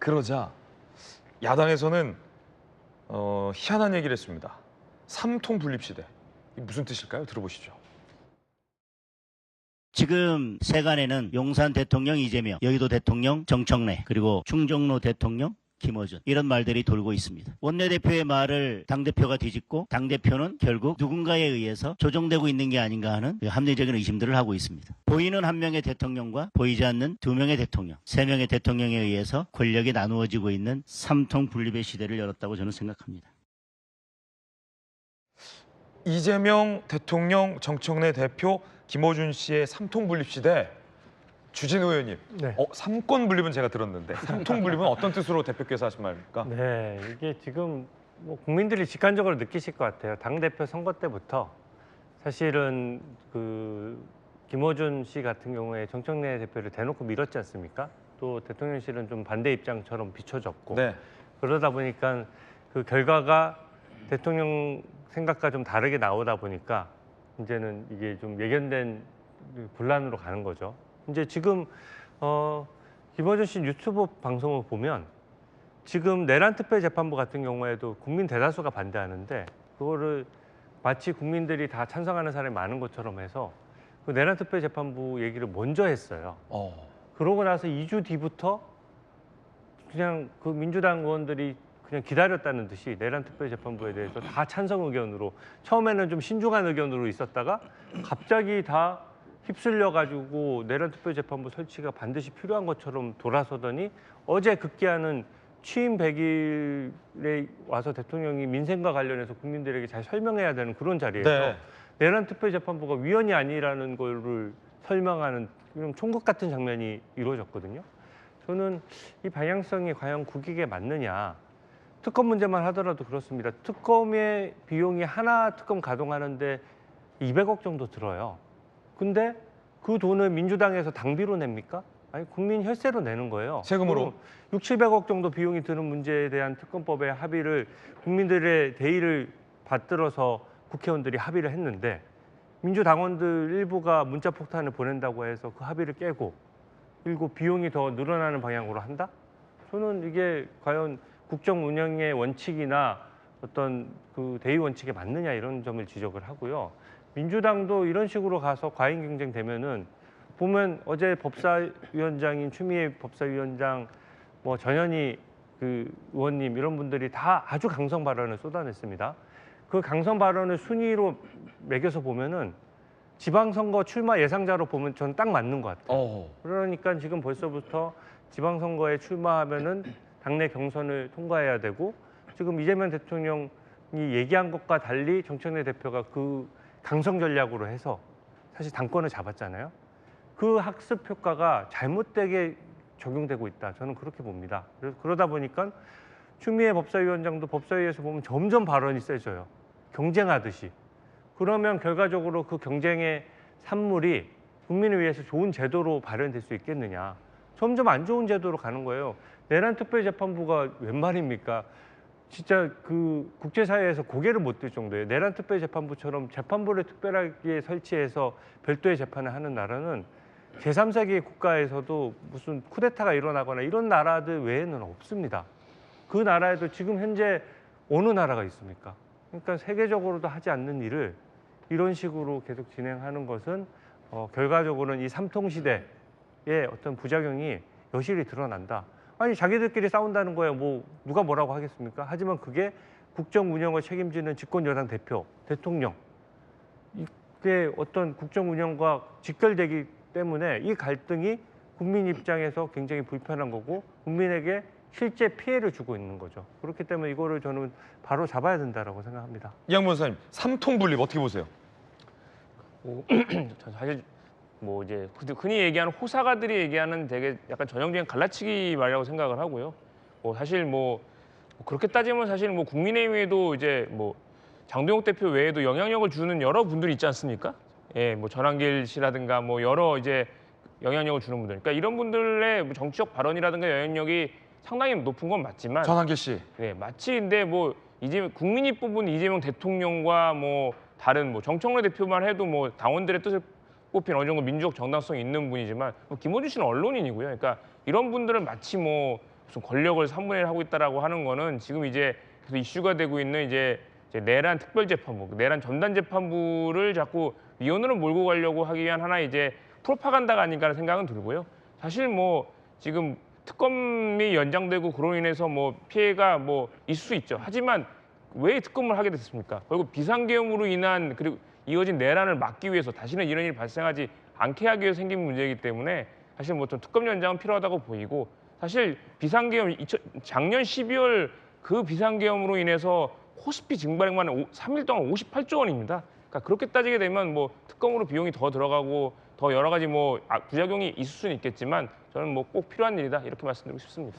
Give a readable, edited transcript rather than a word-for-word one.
그러자 야당에서는 희한한 얘기를 했습니다. 삼통 분립 시대. 이게 무슨 뜻일까요? 들어보시죠. 지금 세간에는 용산 대통령 이재명, 여의도 대통령 정청래, 그리고 충정로 대통령 김어준 이런 말들이 돌고 있습니다. 원내대표의 말을 당대표가 뒤집고 당대표는 결국 누군가에 의해서 조종되고 있는 게 아닌가 하는 합리적인 의심들을 하고 있습니다. 보이는 한 명의 대통령과 보이지 않는 두 명의 대통령, 세 명의 대통령에 의해서 권력이 나누어지고 있는 삼통 분립의 시대를 열었다고 저는 생각합니다. 이재명 대통령, 정청래 대표, 김어준 씨의 삼통 분립 시대. 주진우 의원님, 네. 삼권 분립은 제가 들었는데 삼통 분립은 어떤 뜻으로 대표께서 하신 말입니까? 네, 이게 지금 뭐 국민들이 직관적으로 느끼실 것 같아요. 당대표 선거 때부터 사실은 그 김어준 씨 같은 경우에 정청래 대표를 대놓고 밀었지 않습니까? 또 대통령실은 좀 반대 입장처럼 비춰졌고 네. 그러다 보니까 그 결과가 대통령 생각과 좀 다르게 나오다 보니까 이제는 이게 좀 예견된 분란으로 가는 거죠. 이제 지금 김어준 씨 유튜브 방송을 보면 지금 내란 특별 재판부 같은 경우에도 국민 대다수가 반대하는데 그거를 마치 국민들이 다 찬성하는 사람이 많은 것처럼 해서 그 내란 특별 재판부 얘기를 먼저 했어요. 그러고 나서 2주 뒤부터 그냥 그 민주당 의원들이 그냥 기다렸다는 듯이 내란 특별 재판부에 대해서 다 찬성 의견으로 처음에는 좀 신중한 의견으로 있었다가 갑자기 다 휩쓸려 가지고 내란 특별 재판부 설치가 반드시 필요한 것처럼 돌아서더니 어제 급기야는 취임 100일에 와서 대통령이 민생과 관련해서 국민들에게 잘 설명해야 되는 그런 자리에서 네. 내란 특별 재판부가 위헌이 아니라는 거를 설명하는 그런 총각 같은 장면이 이루어졌거든요. 저는 이 방향성이 과연 국익에 맞느냐. 특검 문제만 하더라도 그렇습니다. 특검의 비용이 하나 특검 가동하는데 200억 정도 들어요. 근데 그 돈을 민주당에서 당비로 냅니까? 아니 국민 혈세로 내는 거예요. 세금으로? 6, 700억 정도 비용이 드는 문제에 대한 특검법의 합의를 국민들의 대의를 받들어서 국회의원들이 합의를 했는데 민주당원들 일부가 문자 폭탄을 보낸다고 해서 그 합의를 깨고 그리고 비용이 더 늘어나는 방향으로 한다? 저는 이게 과연 국정 운영의 원칙이나 어떤 그 대의 원칙에 맞느냐 이런 점을 지적을 하고요. 민주당도 이런 식으로 가서 과잉 경쟁되면은 보면 어제 법사위원장인 추미애 법사위원장 뭐 전현희 그 의원님 이런 분들이 다 아주 강성 발언을 쏟아냈습니다. 그 강성 발언을 순위로 매겨서 보면은 지방선거 출마 예상자로 보면 저는 딱 맞는 것 같아요. 그러니까 지금 벌써부터 지방선거에 출마하면은 당내 경선을 통과해야 되고 지금 이재명 대통령이 얘기한 것과 달리 정청래 대표가 그 강성 전략으로 해서 사실 당권을 잡았잖아요. 그 학습 효과가 잘못되게 적용되고 있다. 저는 그렇게 봅니다. 그러다 보니까 추미애 법사위원장도 법사위에서 보면 점점 발언이 세져요. 경쟁하듯이. 그러면 결과적으로 그 경쟁의 산물이 국민을 위해서 좋은 제도로 발현될 수 있겠느냐. 점점 안 좋은 제도로 가는 거예요. 내란 특별재판부가 웬 말입니까? 진짜 그 국제사회에서 고개를 못 들 정도예요. 내란 특별재판부처럼 재판부를 특별하게 설치해서 별도의 재판을 하는 나라는 제3세계 국가에서도 무슨 쿠데타가 일어나거나 이런 나라들 외에는 없습니다. 그 나라에도 지금 현재 어느 나라가 있습니까? 그러니까 세계적으로도 하지 않는 일을 이런 식으로 계속 진행하는 것은 결과적으로는 이 삼통시대의 어떤 부작용이 여실히 드러난다. 아니 자기들끼리 싸운다는 거예요. 뭐 누가 뭐라고 하겠습니까? 하지만 그게 국정 운영을 책임지는 집권 여당 대표, 대통령 이게 어떤 국정 운영과 직결되기 때문에 이 갈등이 국민 입장에서 굉장히 불편한 거고 국민에게 실제 피해를 주고 있는 거죠. 그렇기 때문에 이거를 저는 바로 잡아야 된다라고 생각합니다. 이양 변호사님, 삼통 분립 어떻게 보세요? 사실 뭐 이제 흔히 얘기하는 호사가들이 얘기하는 되게 약간 전형적인 갈라치기 말이라고 생각을 하고요. 뭐 사실 뭐 그렇게 따지면 사실 뭐 국민의힘에도 이제 뭐 장동혁 대표 외에도 영향력을 주는 여러 분들이 있지 않습니까? 예, 뭐 전한길 씨라든가 뭐 여러 이제 영향력을 주는 분들. 그러니까 이런 분들의 뭐 정치적 발언이라든가 영향력이 상당히 높은 건 맞지만 전한길 씨. 네, 마치 근데 뭐 이재명 국민이 뽑은 이재명 대통령과 뭐 다른 뭐 정청래 대표만 해도 뭐 당원들의 뜻을 뽑힌 어느 정도 민주적 정당성이 있는 분이지만 김어준 씨는 언론인이고요. 그러니까 이런 분들은 마치 뭐 무슨 권력을 3분의 1 하고 있다라고 하는 거는 지금 이제 계속 이슈가 되고 있는 이제 내란 특별재판부, 내란 전단 재판부를 자꾸 위원으로 몰고 가려고 하기 위한 하나의 이제 프로파간다가 아닌가라는 생각은 들고요. 사실 뭐 지금 특검이 연장되고 그로 인해서 뭐 피해가 뭐 있을 수 있죠. 하지만 왜 특검을 하게 됐습니까? 결국 비상계엄으로 인한 그리고 이어진 내란을 막기 위해서 다시는 이런 일이 발생하지 않게 하기 위해서 생긴 문제이기 때문에 사실 뭐 좀 특검 연장은 필요하다고 보이고 사실 비상계엄 작년 12월 그 비상계엄으로 인해서 코스피 증발액만 3일 동안 58조 원입니다. 그러니까 그렇게 따지게 되면 뭐 특검으로 비용이 더 들어가고 더 여러 가지 뭐 부작용이 있을 수는 있겠지만 저는 뭐 꼭 필요한 일이다 이렇게 말씀드리고 싶습니다.